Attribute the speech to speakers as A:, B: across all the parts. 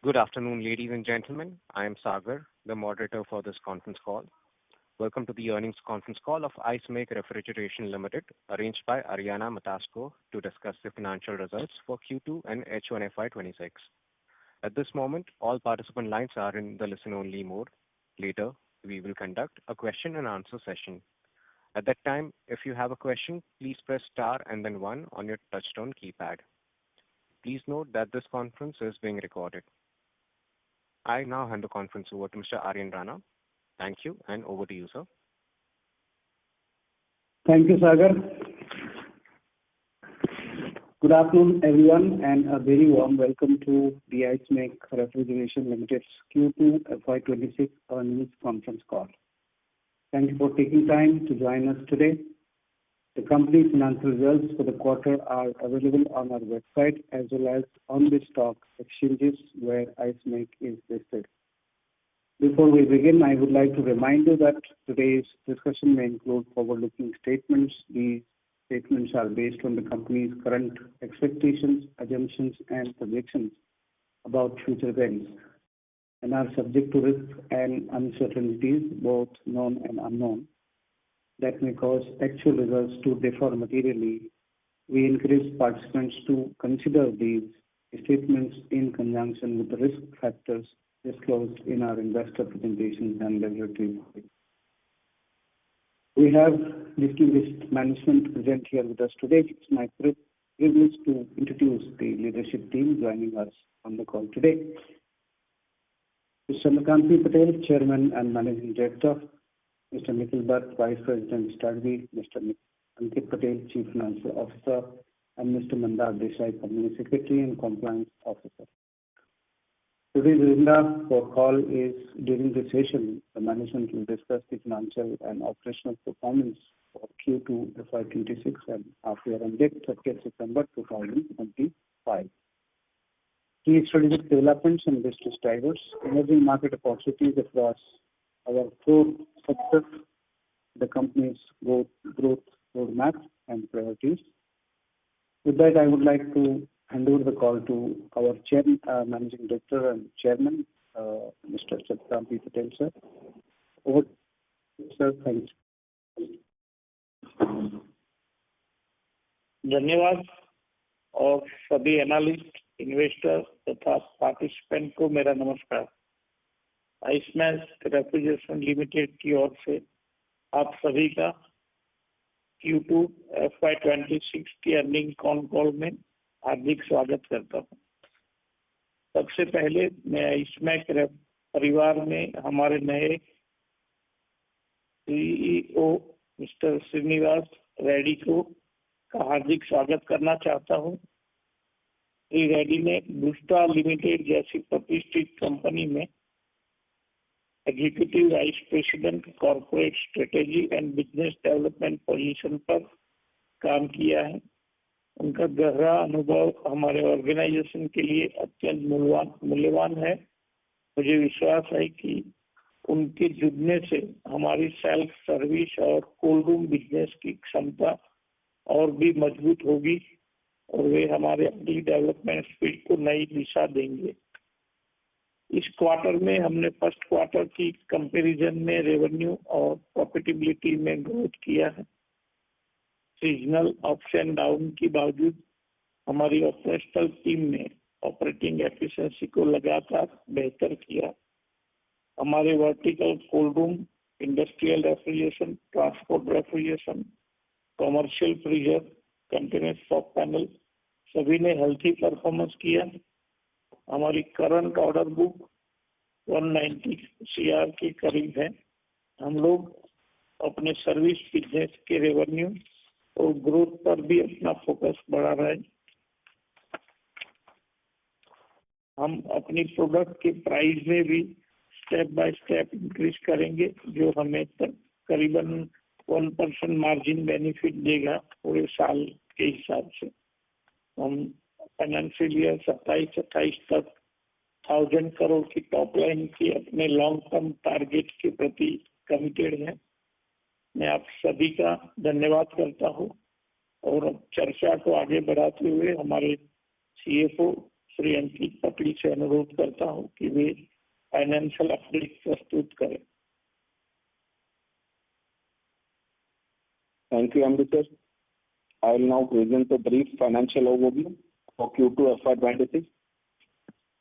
A: Good afternoon, ladies and gentlemen. I am Sagar, the moderator for this conference call. Welcome to the earnings conference call of Ice Make Refrigeration Limited, arranged by Ariana Matasco to discuss the financial results for Q2 and H1 FY26. At this moment, all participant lines are in the listen-only mode. Later, we will conduct a question-and-answer session. At that time, if you have a question, please press star and then one on your touchtone keypad. Please note that this conference is being recorded. I now hand the conference over to Mr. Aryan Rana. Thank you, and over to you, sir.
B: Thank you, Sagar. Good afternoon, everyone, and a very warm welcome to the Ice Make Refrigeration Limited's Q2 FY26 earnings conference call. Thank you for taking time to join us today. The company's financial results for the quarter are available on our website as well as on the stock exchanges where Ice Make is listed. Before we begin, I would like to remind you that today's discussion may include forward-looking statements. These statements are based on the company's current expectations, assumptions, and projections about future events and are subject to risks and uncertainties, both known and unknown, that may cause actual results to differ materially. We encourage participants to consider these statements in conjunction with the risk factors disclosed in our investor presentations and regulatory. We have distinguished management present here with us today. It's my privilege to introduce the leadership team joining us on the call today. Mr. Chandrakant Patel, Chairman and Managing Director, Mr. Nikhil Bhatt, Vice President Strategy, Mr. Ankit Patel, Chief Financial Officer, and Mr. Mandar Desai, Company Secretary and Compliance Officer. Today's agenda for call is, during the session, the management will discuss the financial and operational performance for Q2 FY26 and half-year ended 30th September 2025. Key strategic developments and business drivers, emerging market opportunities across our core sectors, the company's growth roadmap and priorities. With that, I would like to hand over the call to our Managing Director and Chairman, Mr. Chandrakant Patel, sir. Over to you, sir. Thank you.
C: धन्यवाद और सभी analyst, investor तथा participant को मेरा नमस्कार। Ice Mac refrigeration limited की ओर से आप सभी का Q2 FY26 की अर्निंग कॉल में हार्दिक स्वागत करता हूं। सबसे पहले मैं आइस मैक परिवार में हमारे नए CEO मिस्टर श्रीनिवास रेड्डी को हार्दिक स्वागत करना चाहता हूं। श्री रेड्डी ने बुस्टा लिमिटेड जैसी प्रतिष्ठित कंपनी में executive vice president corporate strategy and business development position पर काम किया है। उनका गहरा अनुभव हमारे ऑर्गेनाइजेशन के लिए अत्यंत मूल्यवान है। मुझे विश्वास है कि उनके जुड़ने से हमारी सेल्फ सर्विस और कोल्ड रूम बिजनेस की क्षमता और भी मजबूत होगी और वे हमारे अपनी डेवलपमेंट स्पीड को नई दिशा देंगे। इस क्वार्टर में हमने फर्स्ट क्वार्टर की कंपैरिजन में रेवेन्यू और प्रॉफिटेबिलिटी में ग्रोथ किया है। सीजनल अप्स एंड डाउन के बावजूद हमारी ऑपरेशनल टीम ने ऑपरेटिंग एफिशिएंसी को लगातार बेहतर किया। हमारे vertical cold room, industrial refrigeration, transport refrigeration, commercial freezer, container shop panel सभी ने हेल्थी परफॉर्मेंस किया। हमारी करंट ऑर्डर बुक 190 CR के करीब है। हम लोग अपने सर्विस बिजनेस के रेवेन्यू और ग्रोथ पर भी अपना फोकस बढ़ा रहे हैं। हम अपनी प्रोडक्ट के प्राइस में भी स्टेप बाय स्टेप इंक्रीज करेंगे, जो हमें करीबन 1% मार्जिन बेनिफिट देगा पूरे साल के हिसाब से। हम फाइनेंशियल ईयर 27-28 तक 1000 करोड़ की टॉप लाइन की अपने लॉन्ग टर्म टारगेट के प्रति कमिटेड है। मैं आप सभी का धन्यवाद करता हूँ और अब चर्चा को आगे बढ़ाते हुए हमारे सीएफओ श्री अंकित पटली से अनुरोध करता हूं कि वे फाइनेंशियल अपडेट प्रस्तुत करें।
D: Thank you, MD sir. I will now present a brief financial overview for Q2 FY26.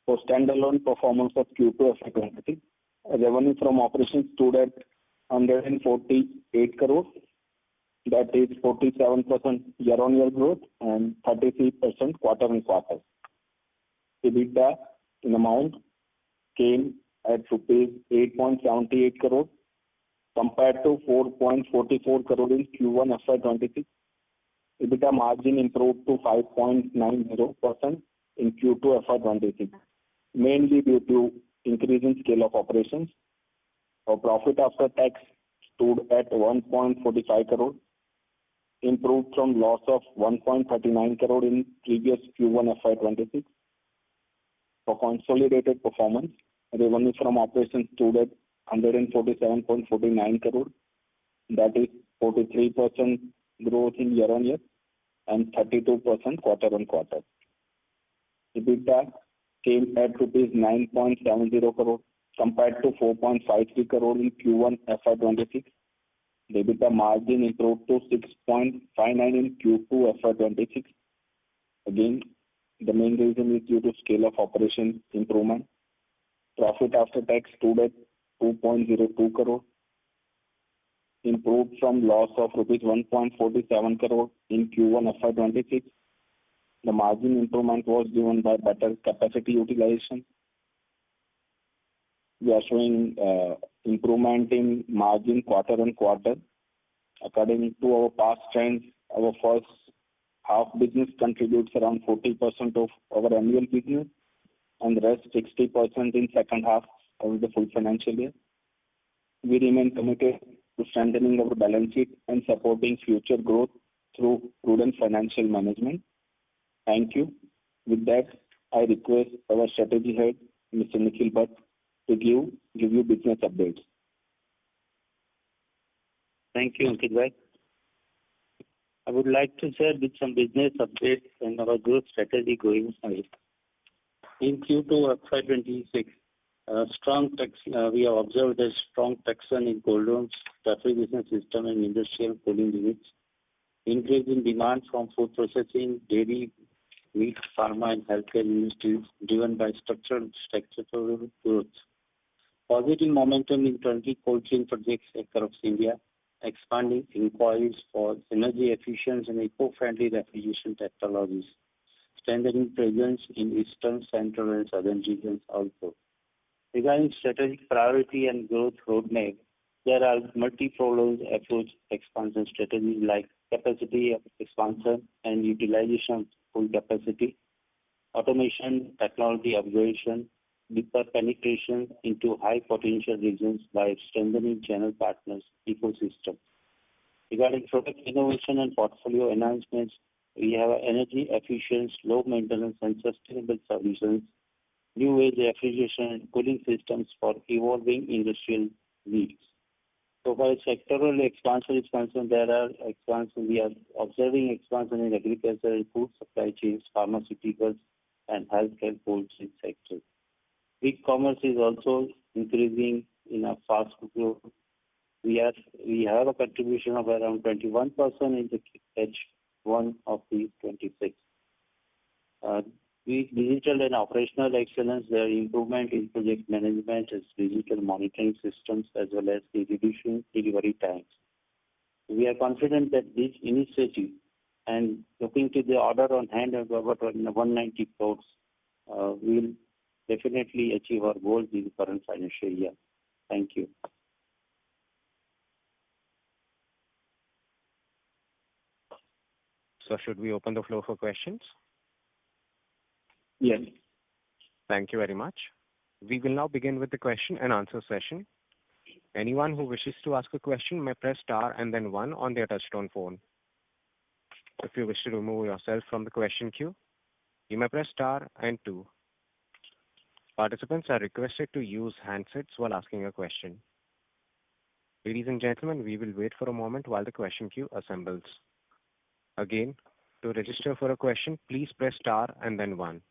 D: For standalone performance of Q2 FY26, revenue from operations stood at 148 crore, that is 47% year-on-year growth and 33% quarter-on-quarter. EBITDA in amount came at rupees 8.78 crore compared to 4.44 crore in Q1 FY26. EBITDA margin improved to 5.90% in Q2 FY26, mainly due to increase in scale of operations. Our profit after tax stood at 1.45 crore, improved from loss of 1.39 crore in previous Q1 FY26. For consolidated performance, revenue from operations stood at 147.49 crore, that is 43% growth in year-on-year and 32% quarter-on-quarter. EBITDA came at rupees 9.70 crore compared to 4.53 crore in Q1 FY26. The EBITDA margin improved to 6.59 in Q2 FY26. Again, the main reason is due to scale of operation improvement. Profit after tax stood at 2.02 crore, improved from loss of rupees 1.47 crore in Q1 FY26. The margin improvement was driven by better capacity utilization. We are showing improvement in margin quarter-on-quarter. According to our past trends, our first half business contributes around 40% of our annual business and the rest 60% in second half of the full financial year. We remain committed to strengthening our balance sheet and supporting future growth through prudent financial management. Thank you. With that, I request our strategy head, Mr. Nikhil Bhatt, to give you business updates.
E: Thank you, Ankit Bhai. I would like to share with some business updates and our growth strategy going ahead. In Q2 FY26, we have observed a strong traction in cold rooms, refrigeration system, and industrial cooling units. Increase in demand from food processing, dairy, meat, pharma, and healthcare industries driven by structural growth. Positive momentum in 20 cold chain projects across India, expanding inquiries for energy efficient and eco-friendly refrigeration technologies, strengthening presence in eastern, central, and southern regions also. Regarding strategic priority and growth roadmap, there are multi-pronged approach expansion strategies like capacity expansion and utilization of full capacity, automation, technology upgradation, deeper penetration into high potential regions by strengthening channel partners ecosystem. Regarding product innovation and portfolio enhancements, we have energy efficient, low maintenance and sustainable solutions, new age refrigeration and cooling systems for evolving industrial needs. So far as sectoral expansion is concerned, we are observing expansion in agriculture and food supply chains, pharmaceuticals and healthcare cold chain sectors. E-commerce is also increasing in a fast growth. We have a contribution of around 21% in the H1 of the 26. With digital and operational excellence, there are improvement in project management as digital monitoring systems as well as the reducing delivery times. We are confident that this initiative and looking to the order on hand of about 190 crores will definitely achieve our goals in the current financial year. Thank you.
A: So should we open the floor for questions?
D: Yes.
A: Thank you very much. We will now begin with the question and answer session. Anyone who wishes to ask a question may press star and then one on their touchtone phone. If you wish to remove yourself from the question queue, you may press star and two. Participants are requested to use handsets while asking a question. Ladies and gentlemen, we will wait for a moment while the question queue assembles. Again, to register for a question, please press star and then 1.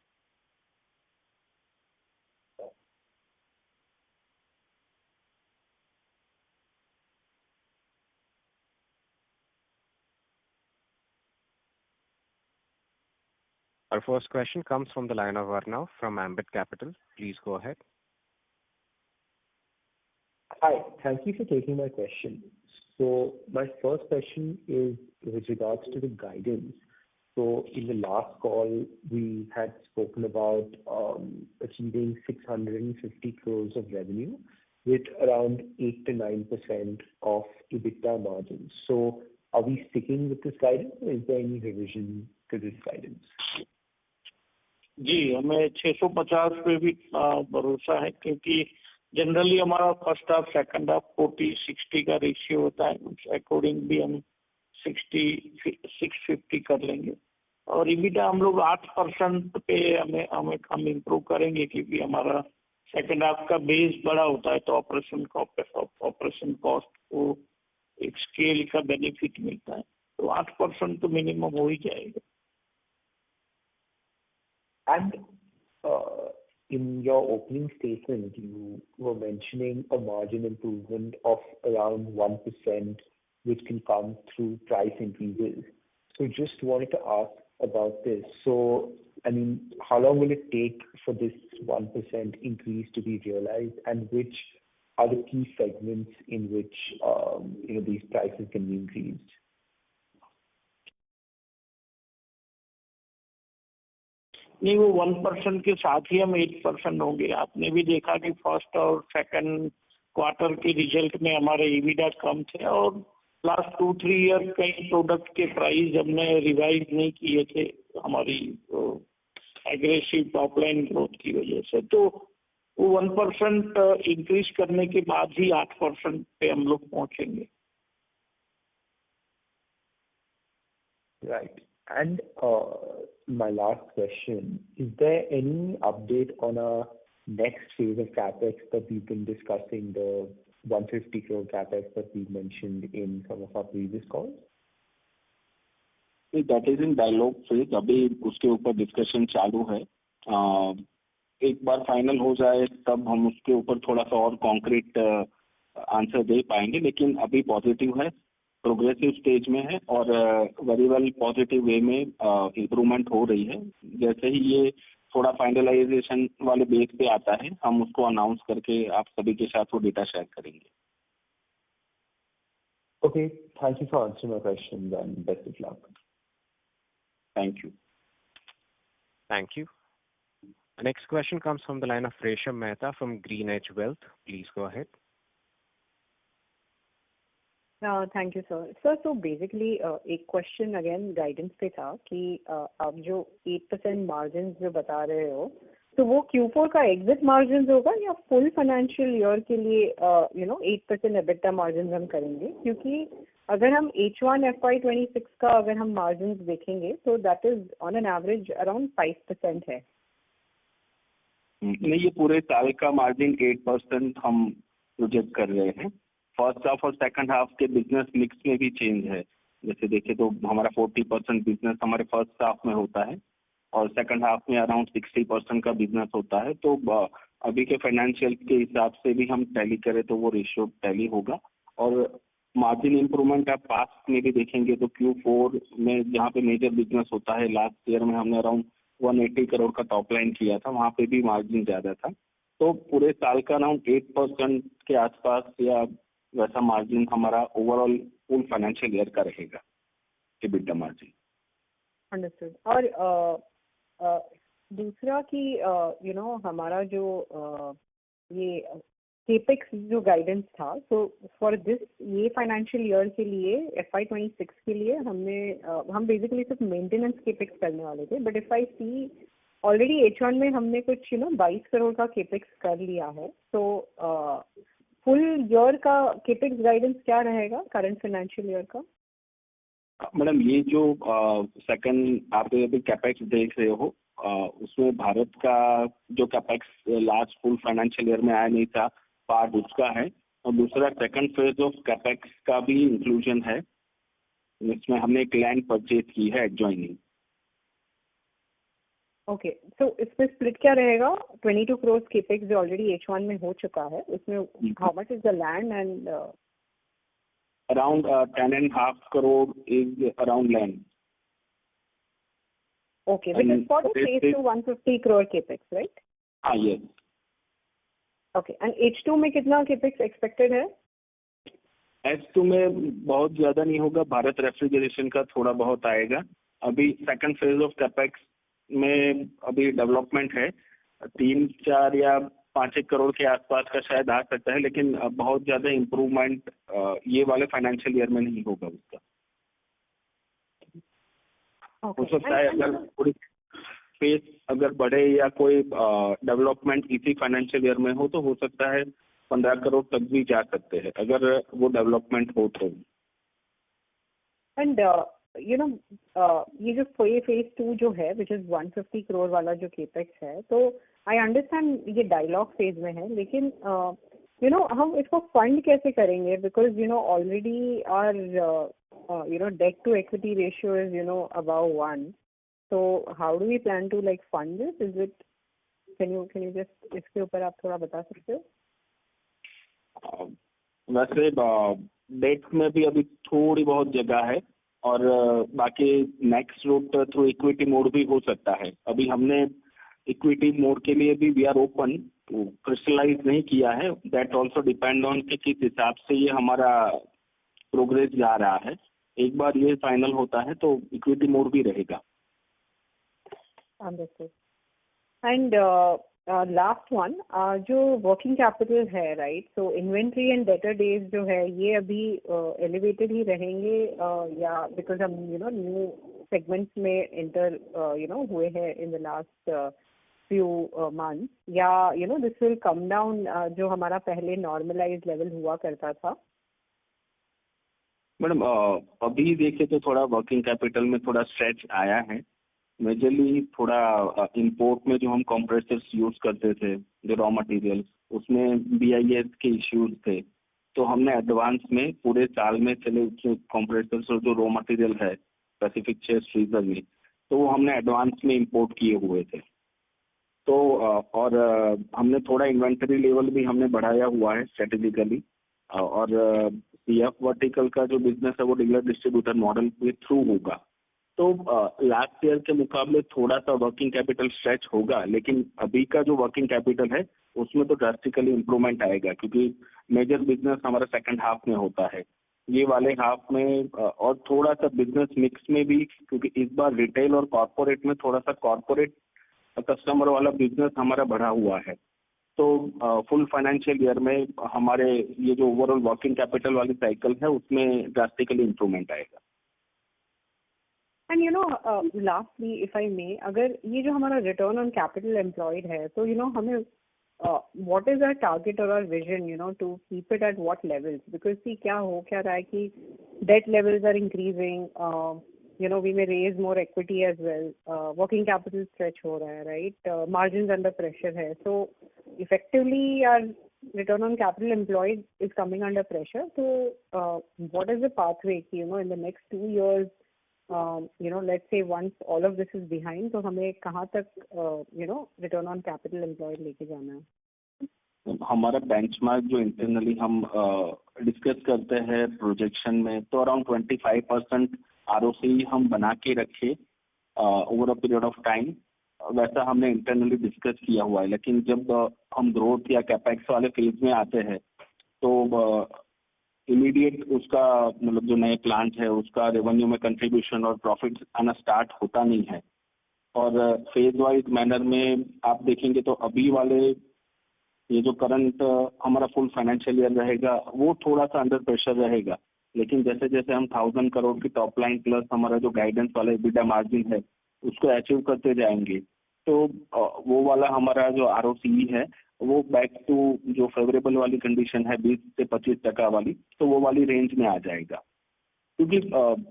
A: Our first question comes from the line of Arnav from Ambit Capital. Please go ahead.
F: Hi. Thank you for taking my question. So my first question is with regards to the guidance. So in the last call, we had spoken about achieving 650 crores of revenue with around 8 to 9% of EBITDA margins. So are we sticking with this guidance, or is there any revision to this guidance?
C: जी, हमें 650 पे भी भरोसा है, क्योंकि generally हमारा first half second half 40-60 का ratio होता है. उस अकॉर्डिंग भी हम 650 कर लेंगे. और EBITDA हम लोग 8% पे हम इम्प्रूव करेंगे, क्योंकि हमारा सेकंड हाफ का बेस बड़ा होता है, तो ऑपरेशन कॉस्ट को एक स्केल का बेनिफिट मिलता है. तो 8% तो मिनिमम हो ही जाएगा.
F: And in your opening statement, you were mentioning a margin improvement of around 1%, which can come through price increases. So just wanted to ask about this. So, I mean, how long will it take for this 1% increase to be realized, and which are the key segments in which these prices can be increased?
C: नहीं, वो 1% के साथ ही हम 8% होंगे. आपने भी देखा कि फर्स्ट और सेकंड क्वार्टर के रिजल्ट में हमारे EBITDA कम थे, और लास्ट 2-3 ईयर कई प्रोडक्ट के प्राइस हमने रिवाइज नहीं किए थे हमारी एग्रेसिव टॉप लाइन ग्रोथ की वजह से. तो वो 1% इंक्रीज करने के बाद ही 8% पे हम लोग पहुंचेंगे.
F: Right. And my last question, is there any update on our next phase of CapEx that we've been discussing, the 150 crore CapEx that we mentioned in some of our previous calls?
D: That is in dialogue phase. अभी उसके ऊपर discussion चालू है. एक बार final हो जाए तब हम उसके ऊपर थोड़ा सा और कॉन्क्रीट आंसर दे पाएंगे, लेकिन अभी पॉजिटिव है, प्रोग्रेसिव स्टेज में है और वेरी वेल पॉजिटिव वे में इम्प्रूवमेंट हो रही है. जैसे ही ये थोड़ा फाइनलाइजेशन वाले बेस पे आता है, हम उसको अनाउंस करके आप सभी के साथ वो डेटा शेयर करेंगे.
F: Okay, thank you for answering my questions and best of luck.
D: Thank you.
A: Thank you. The next question comes from the line of Resham Mehta from GreenEdge Wealth. Please go ahead.
G: Thank you sir. Sir, तो basically एक question again guidance पे था कि आप जो 8% margin जो बता रहे हो, तो वो Q4 का एग्जिट मार्जिन होगा या फुल फाइनेंशियल ईयर के लिए 8% EBITDA मार्जिन हम करेंगे? क्योंकि अगर हम H1 FY26 का अगर हम मार्जिन देखेंगे तो that is on an average around 5% है.
D: नहीं, ये पूरे साल का मार्जिन 8% हम प्रोजेक्ट कर रहे हैं. फर्स्ट हाफ और सेकंड हाफ के बिजनेस मिक्स में भी चेंज है. जैसे देखें तो हमारा 40% बिजनेस हमारे फर्स्ट हाफ में होता है और सेकंड हाफ में अराउंड 60% का बिजनेस होता है. तो अभी के फाइनेंशियल के हिसाब से भी हम टैली करें तो वो रेशियो टैली होगा. और मार्जिन इंप्रूवमेंट आप पास्ट में भी देखेंगे तो Q4 में जहाँ पे मेजर बिजनेस होता है, लास्ट ईयर में हमने अराउंड 180 करोड़ का टॉप लाइन किया था, वहाँ पे भी मार्जिन ज्यादा था. तो पूरे साल का अराउंड 8% के आसपास या वैसा मार्जिन हमारा ओवरऑल फुल फाइनेंशियल ईयर का रहेगा, EBITDA मार्जिन.
G: अंडरस्टूड. और दूसरा कि हमारा जो ये केपेक्स जो गाइडेंस था, तो फॉर दिस ये फाइनेंशियल ईयर के लिए FY26 के लिए हम बेसिकली सिर्फ मेंटेनेंस केपेक्स करने वाले थे. But if I see already H1 में हमने कुछ 22 करोड़ का केपेक्स कर लिया है. तो फुल ईयर का केपेक्स गाइडेंस क्या रहेगा करंट फाइनेंशियल ईयर का?
D: मैडम, ये जो सेकंड आप अभी कैपेक्स देख रहे हो, उसमें भारत का जो capex last full financial year में आया नहीं था, पार्ट उसका है. और दूसरा सेकंड फेज ऑफ कैपेक्स का भी इंक्लूजन है, इसमें हमने एक लैंड परचेज की है एडजॉइनिंग।
G: ओके, सो इसमें स्प्लिट क्या रहेगा? 22 crores केपेक्स जो ऑलरेडी H1 में हो चुका है, उसमें how much is the land and?
D: Around 10.5 crore is around land.
G: Okay, which is for the phase 2 150 crore capex, right?
D: हाँ, यस।
G: ओके, एंड H2 में कितना केपेक्स एक्सपेक्टेड है?
D: H2 में बहुत ज्यादा नहीं होगा, भारत रेफ्रिजरेशन का थोड़ा बहुत आएगा। अभी सेकंड फेज ऑफ कैपेक्स में अभी डेवलपमेंट है, 3-4 या 5-1 करोड़ के आसपास का शायद आ सकता है, लेकिन बहुत ज्यादा इम्प्रूवमेंट ये वाले फाइनेंशियल ईयर में नहीं होगा उसका। हो सकता है अगर थोड़ी फेज अगर बढ़े या कोई डेवलपमेंट इसी फाइनेंशियल ईयर में हो तो हो सकता है 15 करोड़ तक भी जा सकते हैं अगर वो डेवलपमेंट हो तो।
G: एंड ये जो फेज 2 जो है विच इज 150 crore वाला जो केपेक्स है, तो आई अंडरस्टैंड ये डायलॉग फेज में है, लेकिन हम इसको फंड कैसे करेंगे? Because already our debt to equity ratio is about 1, so how do we plan to like fund this? Is it, can you just इसके ऊपर आप थोड़ा बता सकते हो?
D: वैसे डेट में भी अभी थोड़ी बहुत जगह है और बाकी next route through equity mode भी हो सकता है। अभी हमने इक्विटी मोड के लिए भी वी आर ओपन, क्रिस्टलाइज नहीं किया है। दैट ऑल्सो डिपेंड ऑन कि किस हिसाब से ये हमारा प्रोग्रेस जा रहा है। एक बार ये फाइनल होता है तो इक्विटी मोड भी रहेगा।
G: Understood. And last one, जो वर्किंग कैपिटल है, right? So inventory and debtor days जो है ये अभी एलिवेटेड ही रहेंगे या बिकॉज हम न्यू सेगमेंट्स में एंटर हुए हैं in the last few months, या दिस विल कम डाउन जो हमारा पहले नॉर्मलाइज लेवल हुआ करता था?
D: मैडम अभी देखे तो थोड़ा वर्किंग कैपिटल में थोड़ा स्ट्रेच आया है। मेजरली थोड़ा इंपोर्ट में जो हम कंप्रेसर्स यूज करते थे, जो रॉ मटेरियल, उसमें BIS के इश्यूज थे, तो हमने एडवांस में पूरे साल में चले कंप्रेसर्स और जो रॉ मटेरियल है पैसिफिक चेस्ट फ्रीजर में, तो वो हमने एडवांस में इंपोर्ट किए हुए थे। तो और हमने थोड़ा इन्वेंटरी लेवल भी हमने बढ़ाया हुआ है स्ट्रेटेजिकली। और CF वर्टिकल का जो बिजनेस है वो डीलर डिस्ट्रीब्यूटर मॉडल के थ्रू होगा। तो लास्ट ईयर के मुकाबले थोड़ा सा वर्किंग कैपिटल स्ट्रेच होगा, लेकिन अभी का जो वर्किंग कैपिटल है उसमें तो ड्रास्टिकली इम्प्रूवमेंट आएगा, क्योंकि मेजर बिजनेस हमारा सेकंड हाफ में होता है। ये वाले हाफ में और थोड़ा सा बिजनेस मिक्स में भी, क्योंकि इस बार रिटेल और कॉर्पोरेट में थोड़ा सा कॉर्पोरेट कस्टमर वाला बिजनेस हमारा बढ़ा हुआ है। तो फुल फाइनेंशियल ईयर में हमारे ये जो ओवरऑल वर्किंग कैपिटल वाली साइकिल है उसमें ड्रास्टिकली इम्प्रूवमेंट आएगा।
G: एंड लास्टली इफ आई मे, अगर ये जो हमारा रिटर्न ऑन कैपिटल एम्प्लॉयड है, तो हमें व्हाट इज आवर टारगेट और our vision to keep it at what levels? Because क्या रहा है कि debt levels are increasing, we may raise more equity as well, working capital stretch हो रहा है, right? Margins under pressure है, so effectively our return on capital employed is coming under pressure. So what is the pathway in the next 2 years, let's say once all of this is behind, तो हमें कहाँ तक return on capital employed लेके जाना है?
D: हमारा benchmark जो internally हम डिस्कस करते हैं प्रोजेक्शन में, तो अराउंड 25% ROC हम बना के रखे over a period of time, वैसा हमने इंटरनली डिस्कस किया हुआ है। लेकिन जब हम ग्रोथ या कैपेक्स वाले फेज में आते हैं तो इमीडिएट उसका मतलब जो नए प्लांट है उसका रेवेन्यू में कंट्रीब्यूशन और प्रॉफिट आना स्टार्ट होता नहीं है। और फेज वाइज मैनर में आप देखेंगे तो अभी वाले ये जो करंट हमारा फुल फाइनेंशियल ईयर रहेगा वो थोड़ा सा अंडर प्रेशर रहेगा, लेकिन जैसे जैसे हम 1000 करोड़ की टॉप लाइन प्लस हमारा जो गाइडेंस वाला EBITDA मार्जिन है उसको अचीव करते जाएंगे, तो वो वाला हमारा जो ROCE है वो बैक टू जो फेवरेबल वाली कंडीशन है 20 से 25% वाली, तो वो वाली रेंज में आ जाएगा। क्योंकि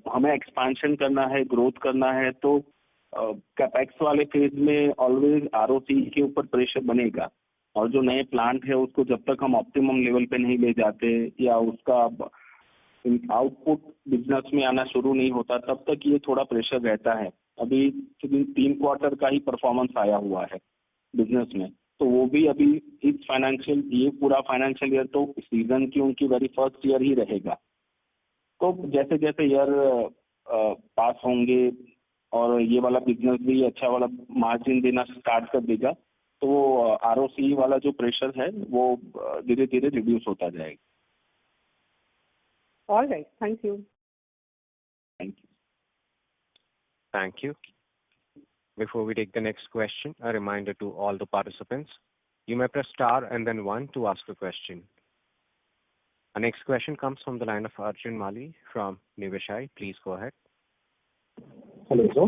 D: हमें एक्सपांशन करना है, ग्रोथ करना है, तो कैपेक्स वाले फेज में ऑलवेज ROCE के ऊपर प्रेशर बनेगा। और जो नए प्लांट है उसको जब तक हम ऑप्टिमम लेवल पे नहीं ले जाते या उसका आउटपुट बिजनेस में आना शुरू नहीं होता तब तक ये थोड़ा प्रेशर रहता है। अभी 3 क्वार्टर का ही परफॉर्मेंस आया हुआ है बिजनेस में, तो वो भी अभी ये पूरा फाइनेंशियल ईयर तो सीजन की उनकी वेरी फर्स्ट ईयर ही रहेगा। तो जैसे जैसे ईयर पास होंगे और ये वाला बिजनेस भी अच्छा वाला मार्जिन देना स्टार्ट कर देगा, तो वो ROCE वाला जो प्रेशर है वो धीरे धीरे रिड्यूस होता जाएगा।
G: All right. Thank you.
D: Thank you.
A: Thank you. Before we take the next question, a reminder to all the participants, you may press star and then 1 to ask a question. Our next question comes from the line of Arjun Mali from Niveshaay. Please go ahead.
H: Hello, sir.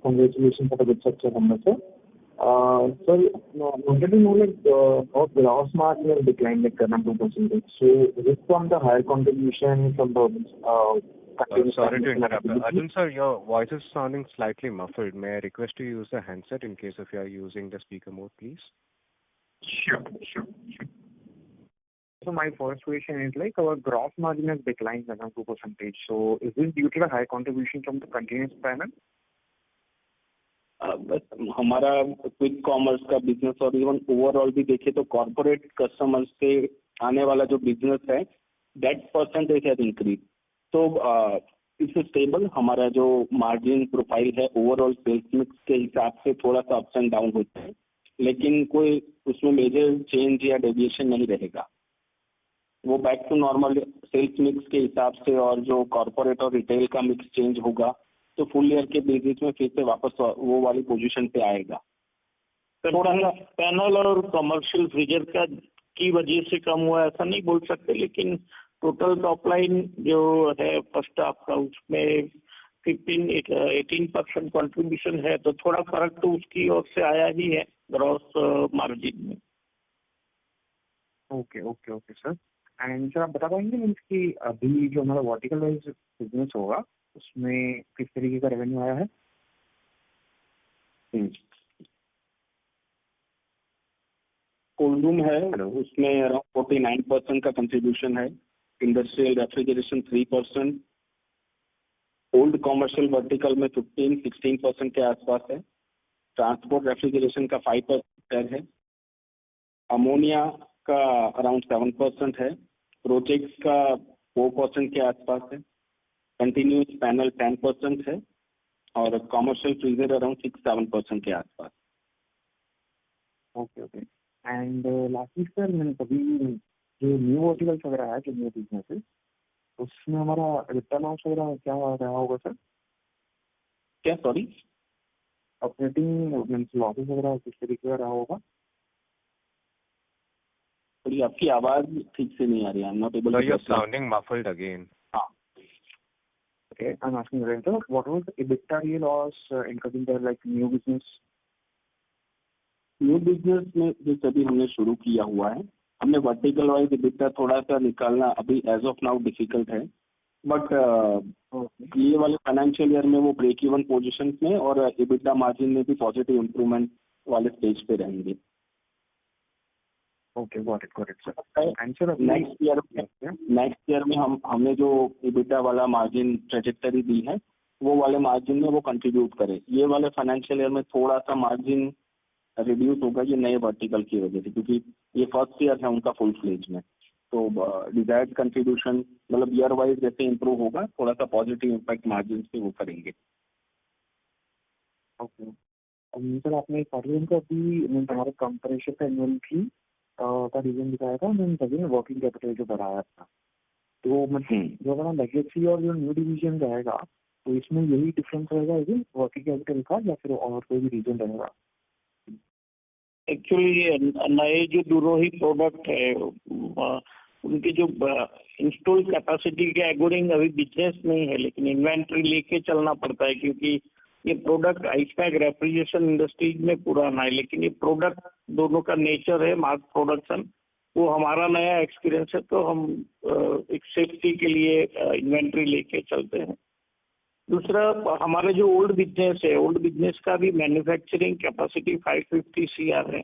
H: Congratulations for the good success number, sir. Sir, I wanted to know, like, our gross margin has declined, like, around 2%. So is it from the higher contribution from the
A: Sorry to interrupt. Arjun sir, your voice is sounding slightly muffled. May I request to use the handset in case if you are using the speaker mode, please?
H: Sure. So my first question is, like, our gross margin has declined around 2%. So is this due to the high contribution from the continuous panel?
D: बस हमारा quick commerce का business और even overall भी देखे तो corporate customers से आने वाला जो बिजनेस है दैट परसेंटेज हैज इंक्रीज। तो इट्स स्टेबल। हमारा जो मार्जिन प्रोफाइल है ओवरऑल सेल्स मिक्स के हिसाब से थोड़ा सा अप्स एंड डाउन होता है, लेकिन कोई उसमें मेजर चेंज या डेविएशन नहीं रहेगा। वो back to normal sales mix के हिसाब से, और जो कॉर्पोरेट और रिटेल का मिक्स चेंज होगा तो फुल ईयर के बेसिस में फिर से वापस वो वाली पोजीशन पे आएगा।
C: थोड़ा सा पैनल और कमर्शियल फ्रीजर का की वजह से कम हुआ ऐसा नहीं बोल सकते, लेकिन टोटल टॉप लाइन जो है फर्स्ट हाफ का उसमें 18% कंट्रीब्यूशन है, तो थोड़ा फर्क तो उसकी ओर से आया ही है ग्रॉस मार्जिन में।
H: Okay sir. एंड सर आप बता पाएंगे मीन्स कि अभी जो हमारा वर्टिकल वाइज बिजनेस होगा उसमें किस तरीके का रेवेन्यू आया है?
D: कोल्ड रूम है, उसमें अराउंड 49% का कंट्रीब्यूशन है। Industrial refrigeration 3%, old commercial vertical में 15-16% के आसपास है। ट्रांसपोर्ट रेफ्रिजरेशन का 5% है। अमोनिया का अराउंड 7% है। प्रोजेक्ट्स का 4% के आसपास है। कंटिन्यूस पैनल 10% है और कॉमर्शियल फ्रीजर अराउंड 6-7% के आसपास।
H: ओके। एंड लास्टली सर, मैंने कभी जो न्यू वर्टिकल्स वगैरह है, जो न्यू बिजनेसेस, उसमें हमारा रिटर्न लॉस वगैरह क्या रहा होगा सर?
D: क्या? सॉरी,
H: ऑपरेटिंग मीन्स लॉसेस वगैरह किस तरीके का रहा होगा?
D: थोड़ी आपकी आवाज ठीक से नहीं आ रही है। I am not able
A: So
D: to.
A: you're sounding muffled again.
H: Okay, I'm asking Renta, what was the EBITDA loss including the like new business?
D: New business में जो अभी हमने शुरू किया हुआ है, हमने वर्टिकल वाइज EBITDA थोड़ा सा निकालना अभी एज ऑफ नाउ डिफिकल्ट है, बट ये वाले फाइनेंशियल ईयर में वो ब्रेक इवन पोजीशन में और EBITDA मार्जिन में भी पॉजिटिव इंप्रूवमेंट वाले स्टेज पे रहेंगे।
H: Okay, got it sir. Answer
D: next year में हमने जो EBITDA वाला मार्जिन ट्रेजेक्टरी दी है वो वाले मार्जिन में वो कंट्रीब्यूट करे। ये वाले फाइनेंशियल ईयर में थोड़ा सा मार्जिन रिड्यूस होगा ये नए वर्टिकल की वजह से, क्योंकि ये फर्स्ट ईयर है उनका फुल फ्लेज में। तो डिजायर्ड कंट्रीब्यूशन मतलब ईयर वाइज जैसे इंप्रूव होगा थोड़ा सा पॉजिटिव इम्पैक्ट मार्जिन पे वो करेंगे।
H: ओके सर, आपने कार्बन का भी हमारे कंपरेशन का इन्वेंट्री का रीजन दिखाया था, मैंने तभी वर्किंग कैपिटल जो बढ़ाया था। तो मतलब जो हमारा लेगेसी और जो न्यू डिवीजन रहेगा तो इसमें यही डिफरेंस रहेगा वर्किंग कैपिटल का, या फिर और कोई भी रीजन रहेगा?
C: एक्चुअली नए जो दोनों ही प्रोडक्ट है उनकी जो इंस्टॉल कैपेसिटी के अकॉर्डिंग अभी बिजनेस नहीं है, लेकिन इन्वेंट्री लेके चलना पड़ता है, क्योंकि ये प्रोडक्ट आइसपैक रेफ्रिजरेशन इंडस्ट्रीज में पुराना है, लेकिन ये प्रोडक्ट दोनों का नेचर है मास प्रोडक्शन, वो हमारा नया एक्सपीरियंस है, तो हम एक सेफ्टी के लिए इन्वेंट्री लेके चलते हैं। दूसरा, हमारे जो ओल्ड बिजनेस है, ओल्ड बिजनेस का भी मैन्युफैक्चरिंग कैपेसिटी 550 CR है,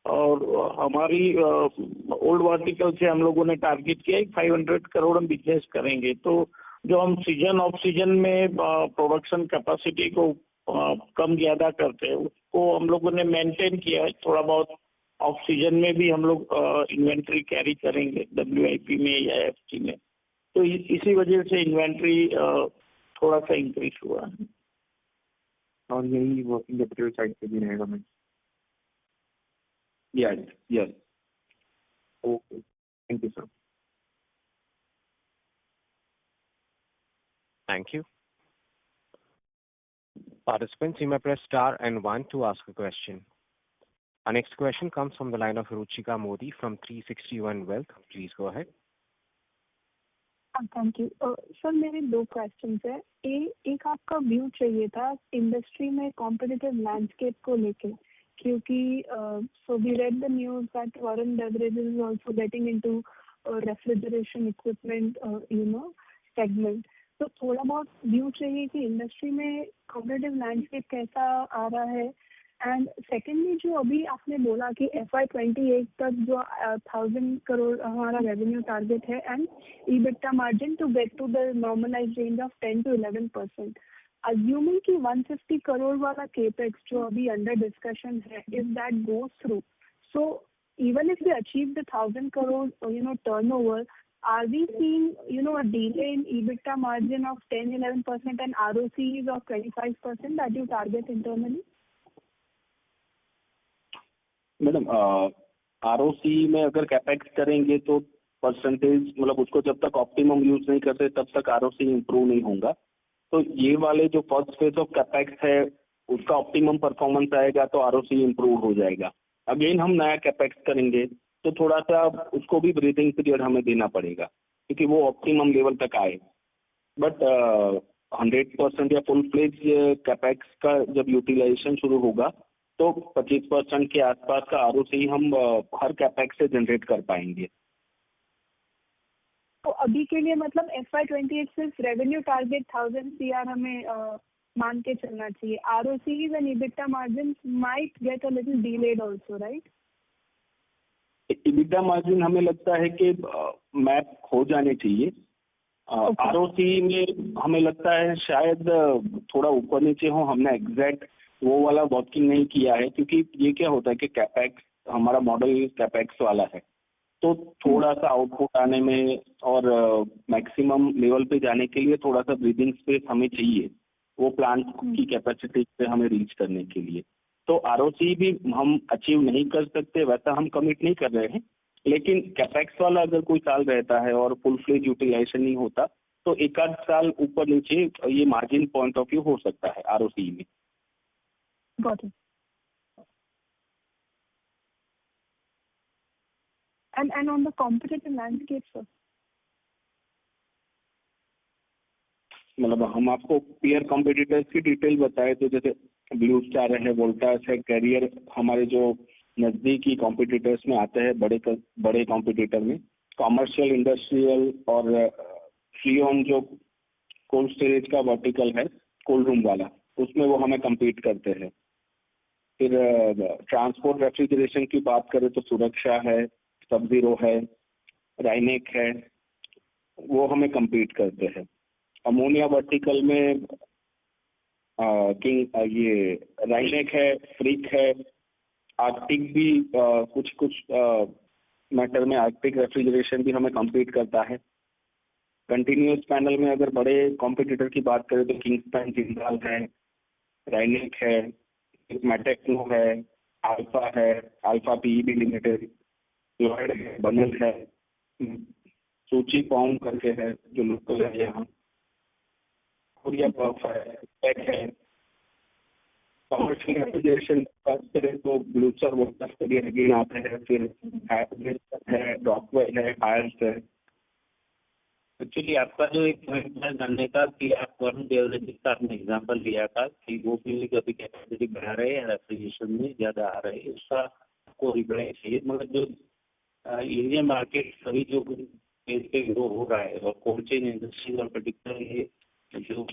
C: और हमारी ओल्ड वर्टिकल से हम लोगों ने टारगेट किया है 500 करोड़ हम बिजनेस करेंगे। तो जो हम सीजन ऑफ सीजन में प्रोडक्शन कैपेसिटी को कम ज्यादा करते हैं उसको हम लोगों ने मेंटेन किया है। थोड़ा बहुत ऑफ सीजन में भी हम लोग इन्वेंट्री कैरी करेंगे WIP में या FG में। तो इसी वजह से इन्वेंट्री थोड़ा सा इंक्रीज हुआ है।
H: और यही वर्किंग कैपिटल साइड पे भी रहेगा मैं।
D: Yes
H: okay, thank you sir.
A: Thank you. Participants, you may press star and 1 to ask a question. Our next question comes from the line of Ruchika Modi from 361 Wealth. Please go ahead.
I: Thank you sir. मेरे 2 questions है। एक आपका view चाहिए था industry में competitive landscape को लेके, क्योंकि so we read the news that Varun Beverages is also getting into refrigeration equipment segment. तो थोड़ा बहुत व्यू चाहिए कि इंडस्ट्री में कॉम्पिटिटिव लैंडस्केप कैसा आ रहा है। एंड सेकेंडली, जो अभी आपने बोला कि FY28 तक जो 1000 करोड़ हमारा रेवेन्यू टारगेट है and EBITDA margin to get to the normalise range of 10 to 11%, assuming कि 150 करोड़ वाला केपेक्स जो अभी अंडर डिस्कशन है, if that goes through, so even if we achieve the 1000 crore turnover, are we seeing a delay in EBITDA margin of 10-11% and ROCEs of 25% that you target internally?
D: Madam, ROC में अगर capex करेंगे तो percentage मतलब उसको जब तक optimum use नहीं करते तब तक ROC इंप्रूव नहीं होगा। तो ये वाले जो फर्स्ट फेज ऑफ कैपेक्स है उसका ऑप्टिमम परफॉर्मेंस आएगा तो ROC इंप्रूव हो जाएगा। अगेन हम नया कैपेक्स करेंगे तो थोड़ा सा उसको भी ब्रीथिंग पीरियड हमें देना पड़ेगा क्योंकि वो ऑप्टिमम लेवल तक आए। बट 100% या फुल फ्लेज कैपेक्स का जब यूटिलाइजेशन शुरू होगा तो 25% के आसपास का ROC हम हर कैपेक्स से जनरेट कर पाएंगे।
I: तो अभी के लिए मतलब FY28 सिर्फ रेवेन्यू टारगेट 1000 CR हमें मान के चलना चाहिए। ROCs and EBITDA margins might get a little delayed also, right?
D: EBITDA margin हमें लगता है कि मैप हो जाने चाहिए। ROC में हमें लगता है शायद थोड़ा ऊपर नीचे हो। हमने एग्जैक्ट वो वाला वर्किंग नहीं किया है क्योंकि ये क्या होता है कि कैपेक्स हमारा मॉडल कैपेक्स वाला है तो थोड़ा सा आउटपुट आने में और मैक्सिमम लेवल पे जाने के लिए थोड़ा सा ब्रीदिंग स्पेस हमें चाहिए वो प्लांट की कैपेसिटी पे हमें रीच करने के लिए। तो ROC भी हम अचीव नहीं कर सकते, वैसा हम कमिट नहीं कर रहे हैं, लेकिन कैपेक्स वाला अगर कोई साल रहता है और फुल फ्लेज यूटिलाइजेशन नहीं होता तो एक आध साल ऊपर नीचे ये मार्जिन पॉइंट ऑफ व्यू हो सकता है ROC में।
I: Got it. And on the competitive landscape, sir?
D: मतलब हम आपको पीयर कॉम्पिटिटर्स की डिटेल बताए तो जैसे ब्लू स्टार है, वोल्टास है, कैरियर हमारे जो नजदीकी कॉम्पिटिटर्स में आते हैं बड़े कॉम्पिटिटर में। कॉमर्शियल, इंडस्ट्रियल और फ्रीओन जो कोल्ड स्टोरेज का वर्टिकल है कोल्ड रूम वाला, उसमें वो हमें कम्पीट करते हैं। फिर ट्रांसपोर्ट रेफ्रिजरेशन की बात करें तो सुरक्षा है, सब जीरो है, राइनेक है, वो हमें कम्पीट करते हैं। अमोनिया वर्टिकल में ये राइनेक है, फ्रिक है, आर्कटिक भी कुछ मैटर में आर्कटिक रेफ्रिजरेशन भी हमें कम्पीट करता है। कंटिन्यूस पैनल में अगर बड़े कॉम्पिटिटर की बात करें तो किंग्सपैन जिंदाल है, राइनेक है, मैटेक्नो है, अल्फा पीईबी लिमिटेड, लॉयड है, बनल है, सूची पॉम करके है जो लोकल है यहाँ, कोरिया पफ है, टेक है। कमर्शियल रेफ्रिजरेशन बात करें तो ब्लूचर वोल्टास के लिए अगेन आते हैं, फिर है, रॉकवेल है, हायर्स है।
E: एक्चुअली आपका जो एक पॉइंट है जानने का कि आप वरुण बेवरेजेस का आपने एग्जांपल लिया था कि वो भी कभी कैपेसिटी बढ़ा रहे हैं, रेफ्रिजरेशन में ज़्यादा आ रहे हैं, उसका आपको रिप्लाई चाहिए। मगर जो इंडियन मार्केट सभी जो पेज पे ग्रो हो रहा है और कोल्ड चेन इंडस्ट्रीज और पर्टिकुलर ये जो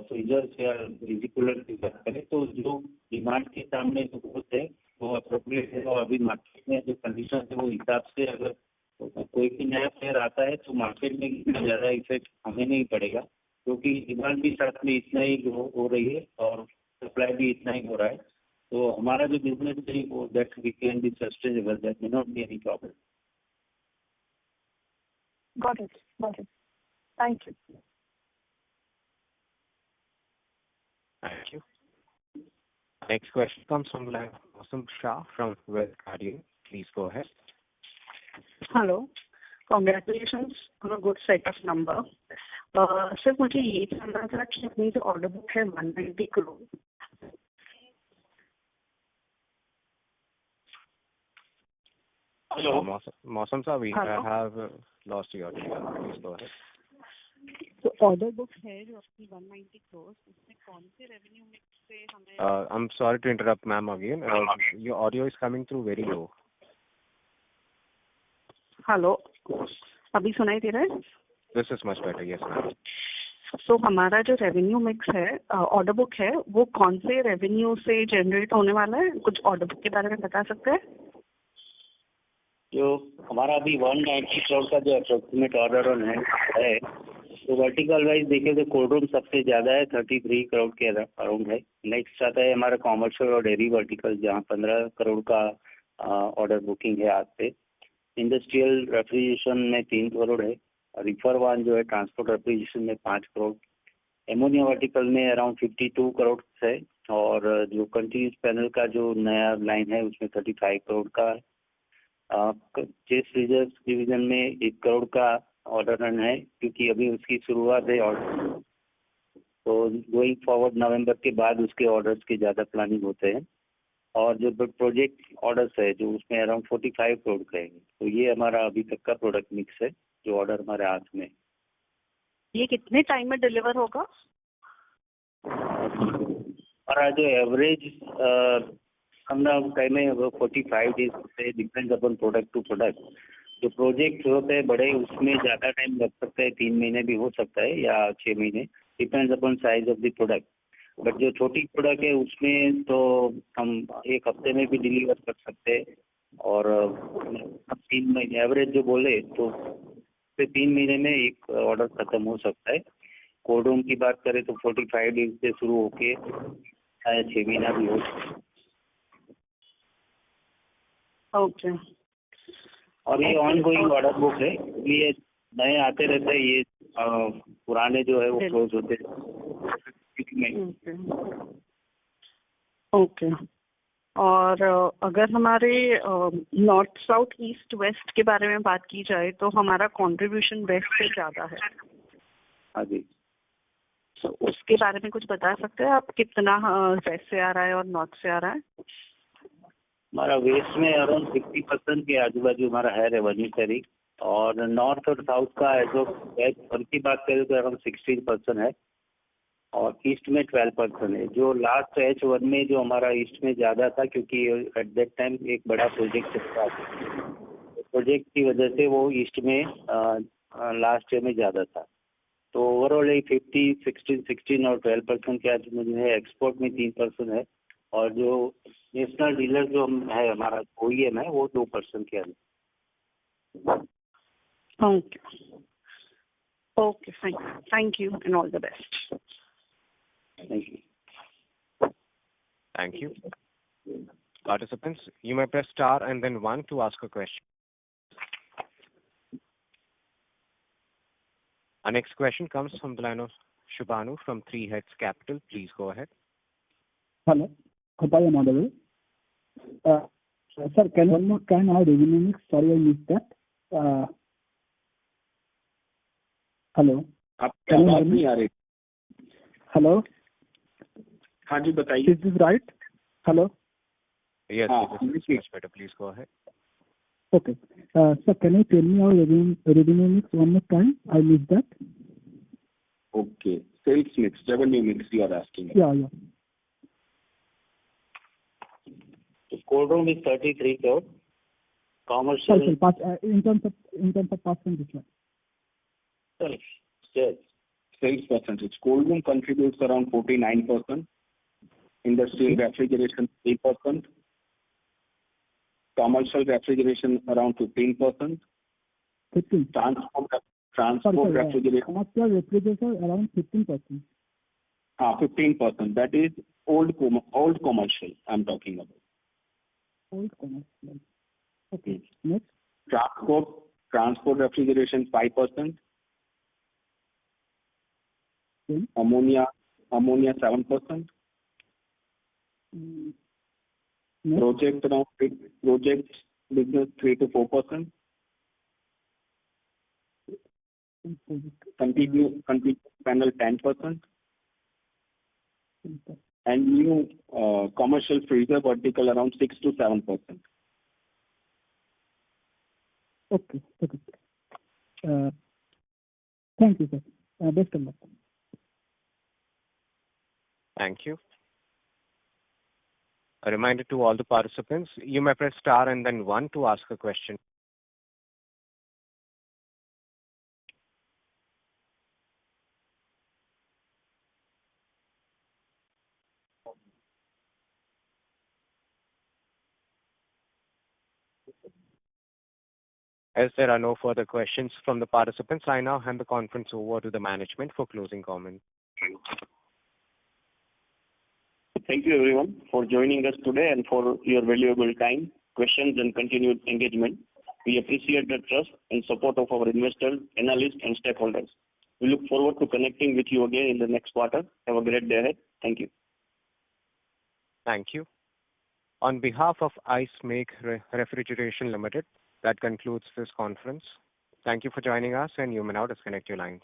E: फ्रीजर्स या रिजिकुलर की बात करें तो जो डिमांड के सामने जो ग्रोथ है वो अप्रोप्रिएट है, और अभी मार्केट में जो कंडीशन है वो हिसाब से अगर कोई भी नया प्लेयर आता है तो मार्केट में इतना ज़्यादा इफेक्ट हमें नहीं पड़ेगा, क्योंकि डिमांड भी साथ में इतना ही ग्रो हो रही है और सप्लाई भी इतना ही हो रहा है। तो हमारा जो बिजनेस है वो that we can be sustainable, that may not be any problem.
I: Got it. Got it. Thank you.
A: Thank you. Next question comes from Mosam Shah from Wealth Guardian. Please go ahead.
J: Hello, congratulations on a good set of number. Sir मुझे ये जानना था कि अपनी जो order book है 190 crore,
A: Hello. Mosam sir, we have lost your audio. Please go ahead.
J: तो order book है जो अपनी 190 करोड़, उसमें कौन से रेवेन्यू मिक्स से हमें
A: I'm sorry to interrupt, ma'am, again. Your audio is coming through very low.
J: Hello, अभी सुनाई दे रहा है?
A: This is much better. Yes, ma'am.
J: तो हमारा जो रेवेन्यू मिक्स है, ऑर्डर बुक है, वो कौन से रेवेन्यू से जनरेट होने वाला है? कुछ ऑर्डर बुक के बारे में बता सकते हैं?
E: जो हमारा अभी 190 करोड़ का जो अप्रोक्सीमेट ऑर्डर ऑन हैंड है, तो वर्टिकल वाइज देखें तो कोल्ड रूम सबसे ज़्यादा है, 33 करोड़ के अराउंड है। नेक्स्ट आता है हमारा कॉमर्शियल और डेयरी वर्टिकल, जहाँ 15 करोड़ का ऑर्डर बुकिंग है आज से। इंडस्ट्रियल रेफ्रिजरेशन में 3 करोड़ है। रिफर वन जो है ट्रांसपोर्ट रेफ्रिजरेशन में 5 करोड़। एमोनिया वर्टिकल में अराउंड 52 करोड़ है, और जो कंटिन्यूस पैनल का जो नया लाइन है उसमें 35 करोड़ का है। चेस्ट रिजर्व डिवीजन में 1 करोड़ का ऑर्डर रन है, क्योंकि अभी उसकी शुरुआत है ऑर्डर, तो गोइंग फॉरवर्ड नवंबर के बाद उसके ऑर्डर्स के ज़्यादा प्लानिंग होते हैं। और जो प्रोजेक्ट ऑर्डर्स है जो उसमें अराउंड 45 करोड़ का है। तो ये हमारा अभी तक का प्रोडक्ट मिक्स है जो ऑर्डर हमारे हाथ में।
J: ये कितने टाइम में डिलीवर होगा?
E: हमारा जो एवरेज हमारा टाइम है वो 45 डेज से depends upon product to product. जो प्रोजेक्ट होते हैं बड़े उसमें ज़्यादा टाइम लग सकता है, 3 महीने भी हो सकता है या 6 महीने, depends upon size of the product. But जो छोटी प्रोडक्ट है उसमें तो हम 1 हफ्ते में भी डिलीवर कर सकते हैं, और 3 महीने एवरेज जो बोले तो 3 महीने में एक ऑर्डर खत्म हो सकता है। कोल्ड रूम की बात करें तो 45 डेज से शुरू होके शायद 6 महीना भी हो सकता है।
J: ओके।
E: और ये ऑन गोइंग ऑर्डर बुक है, ये नए आते रहते हैं, ये पुराने जो है वो क्लोज होते हैं।
J: ओके। और अगर हमारे नॉर्थ साउथ ईस्ट वेस्ट के बारे में बात की जाए तो हमारा कंट्रीब्यूशन वेस्ट से ज़्यादा है।
E: हाँ जी।
J: तो उसके बारे में कुछ बता सकते हैं आप, कितना वेस्ट से आ रहा है और नॉर्थ से आ रहा है?
E: हमारा वेस्ट में अराउंड 60% के आजू बाजू हमारा है रेवेन्यू शेयरिंग, और नॉर्थ और साउथ का जो वेस्ट की बात करें तो अराउंड 16% है, और ईस्ट में 12% है। जो लास्ट H1 में जो हमारा ईस्ट में ज़्यादा था, क्योंकि एट दैट टाइम एक बड़ा प्रोजेक्ट था, प्रोजेक्ट की वजह से वो ईस्ट में लास्ट ईयर में ज़्यादा था। तो ओवरऑल 50, 16 और 12% के आजू बाजू है। एक्सपोर्ट में 3% है, और जो नेशनल डीलर जो है हमारा OEM है वो 2% के अंदर।
J: Okay okay, fine, thank you and all the best.
E: Thank you.
A: Thank you. Participants, you may press star and then 1 to ask a question. Our next question comes from the line of Shubhanu from Three Heads Capital. Please go ahead.
K: Hello. Hope I am audible. Sir, can one more time our revenue mix? Sorry, I missed that. Hello.
D: आपकी आवाज नहीं आ रही।
K: Hello.
D: हाँ जी बताइए।
K: Is this right? Hello.
A: Yes, this is much better. Please go ahead.
K: Okay. Sir, can you tell me our revenue mix one more time? I missed that.
D: Okay. Sales mix, revenue mix you are asking.
K: Yeah.
E: Cold room is 33 crore. Commercial
K: in terms of percentage.
D: Sales percentage. Cold room contributes around 49%. Industrial refrigeration 3%. Commercial refrigeration around 15%.
K: 15.
D: Transport refrigeration.
K: Commercial refrigeration around 15%.
D: 15%. That is old commercial I'm talking about.
K: Old commercial. Okay. Next.
D: Transport refrigeration 5%.
K: Okay.
D: Ammonia 7%.
K: Next.
D: Project business 3 to 4%. Continue panel 10%. And new commercial freezer vertical around 6 to 7%.
K: Okay. Thank you, sir. Best of luck.
A: Thank you. A reminder to all the participants, you may press star and then 1 to ask a question. As there are no further questions from the participants, I now hand the conference over to the management for closing comments.
C: Thank you everyone for joining us today and for your valuable time, questions and continued engagement. We appreciate the trust and support of our investors, analysts and stakeholders. We look forward to connecting with you again in the next quarter. Have a great day ahead. Thank you.
A: Thank you. On behalf of Ice Make Refrigeration Limited, that concludes this conference. Thank you for joining us, and you may now disconnect your lines.